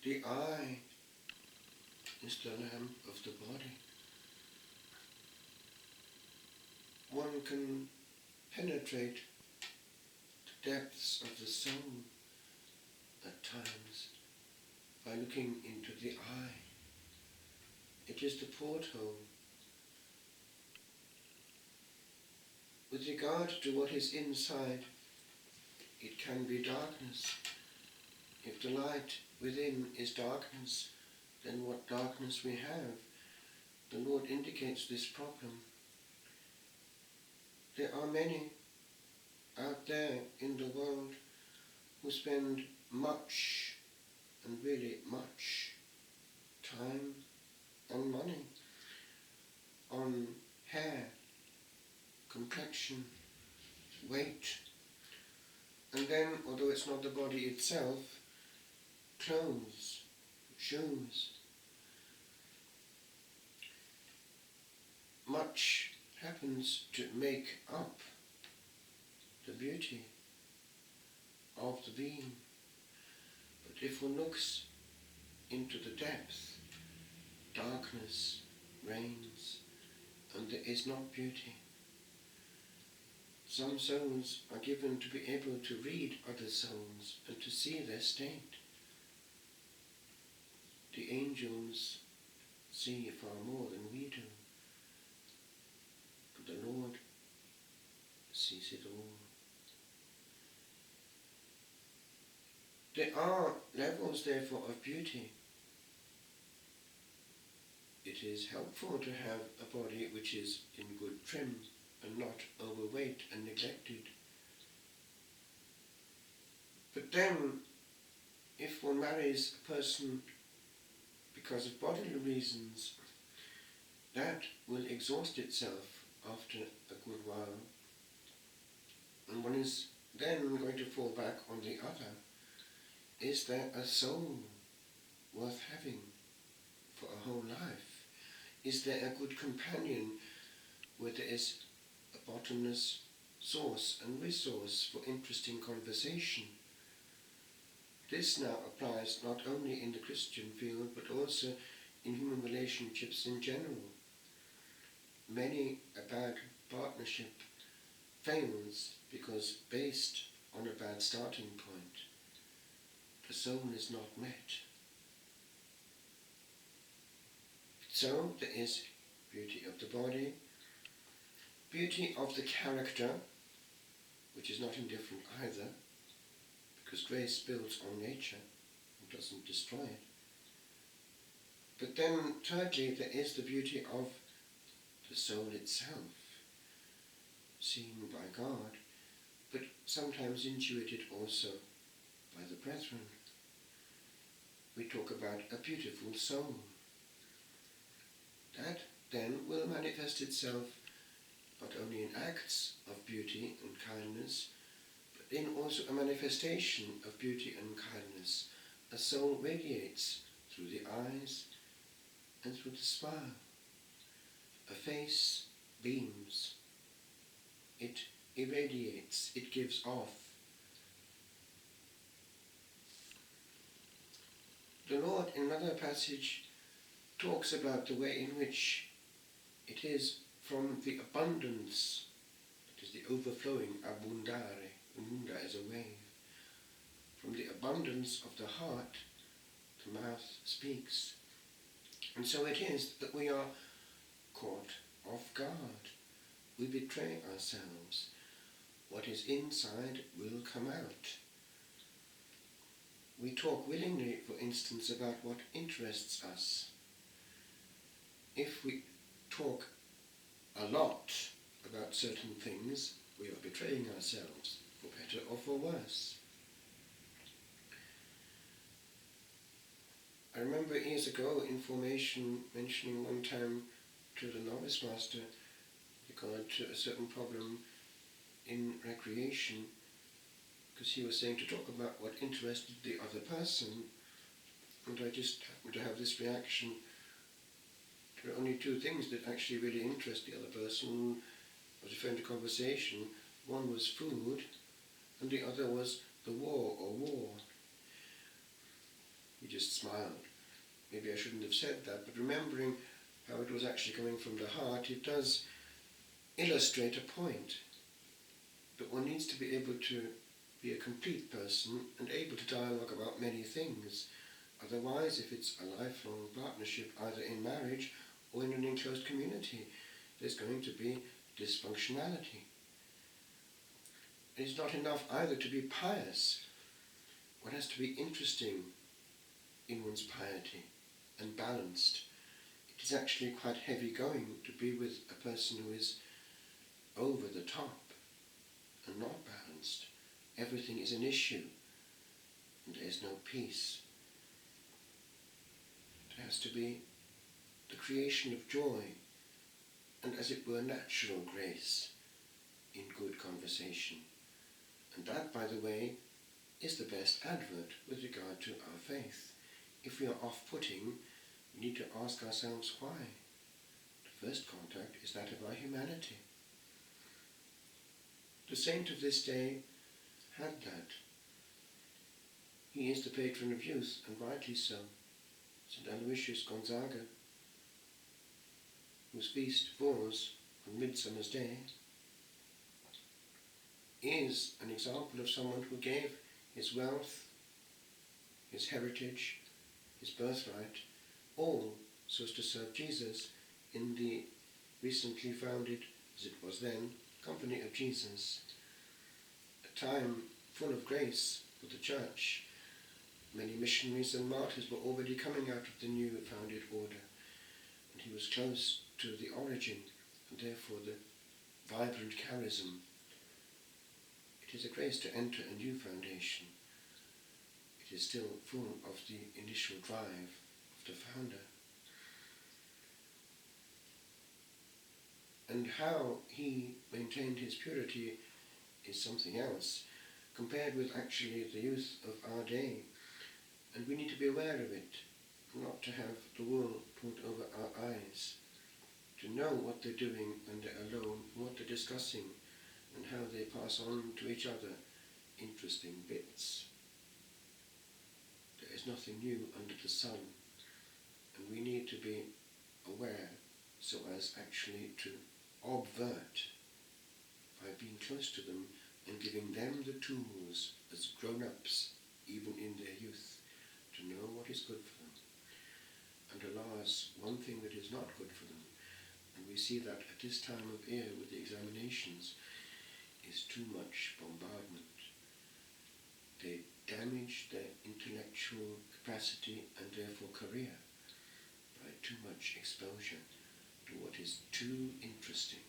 The eye is the lamp of the body. One can penetrate the depths of the soul at times by looking into the eye. It is the porthole. With regard to what is inside, it can be darkness. If the light within is darkness, then what darkness we have? The Lord indicates this problem. There are many out there in the world who spend much, and really much, time and money on hair, complexion, weight, and then, although it's not the body itself, clothes, shoes. Much happens to make up the beauty of the being. But if one looks into the depth, darkness reigns, and there is not beauty. Some souls are given to be able to read other souls and to see their state. The angels see far more than we do, but the Lord sees it all. There are levels, therefore, of beauty. It is helpful to have a body which is in good trim and not overweight and neglected. But then, if one marries a person because of bodily reasons, that will exhaust itself after a good while. And one is then going to fall back on the other. Is there a soul worth having for a whole life? Is there a good companion where there is a bottomless source and resource for interesting conversation? This now applies not only in the Christian field, but also in human relationships in general. Many a bad partnership fails because based on a bad starting point. The soul is not met. So there is beauty of the body, beauty of the character, which is not indifferent either, because grace builds on nature and doesn't destroy it. But then, thirdly, there is the beauty of the soul itself, seen by God, but sometimes intuited also by the brethren. We talk about a beautiful soul. That then will manifest itself not only in acts of beauty and kindness, but in also a manifestation of beauty and kindness. A soul radiates through the eyes and through the smile. A face beams. It irradiates, it gives off. The Lord, in another passage, talks about the way in which it is from the abundance, it is the overflowing, abundare, abunda is a wave. From the abundance of the heart, the mouth speaks. And so it is that we are caught off guard. We betray ourselves. What is inside will come out. We talk willingly, for instance, about what interests us. If we talk a lot about certain things, we are betraying ourselves, for better or for worse. I remember years ago in formation mentioning one time to the novice master regard to a certain problem in recreation, because he was saying to talk about what interested the other person, and I just happened to have this reaction. There are only two things that actually really interest the other person. I was referring to conversation. One was food, and the other was the war or war. He just just smiled. Maybe I shouldn't have said that, but remembering how it was actually coming from the heart, it does illustrate a point. But one needs to be able to be a complete person and able to dialogue about many things. Otherwise, if it's a lifelong partnership, either in marriage or in an enclosed community, there's going to be dysfunctionality. It's not enough either to be pious. One has to be interesting in one's piety and balanced. It is actually quite heavy going to be with a person who is over the top and not balanced. Everything is an issue and there is no peace. It has to be the creation of joy and, as it were, natural grace in good conversation. And that, by the way, is the best advert with regard to our faith. If we are off-putting, we need to ask ourselves why. The first contact is that of our humanity. The saint of this day had that. He is the patron of youth, and rightly so. St. Aloysius Gonzaga, whose feast falls on Midsummer's Day, is an example of someone who gave his wealth, his heritage, his birthright, all so as to serve Jesus in the recently founded, as it was then, Company of Jesus. A time full of grace for the Church. Many missionaries and martyrs were already coming out of the new founded order, and he was close to the origin, and therefore the vibrant charism. It is a grace to enter a new foundation. It is still full of the initial drive of the founder. And how he maintained his purity is something else, compared with actually the youth of our day. And we need to be aware of it, not to have the wool pulled over our eyes, to know what they're doing when they're alone, what they're discussing, and how they pass on to each other interesting bits. There is nothing new under the sun, and we need to be aware so as actually to obvert by being close to them and giving them the tools as grown-ups, even in their youth, to know what is good for them. And alas, one thing that is not good for them, and we see that at this time of year with the examinations, is too much bombardment. They damage their intellectual capacity and therefore career by too much exposure to what is too interesting.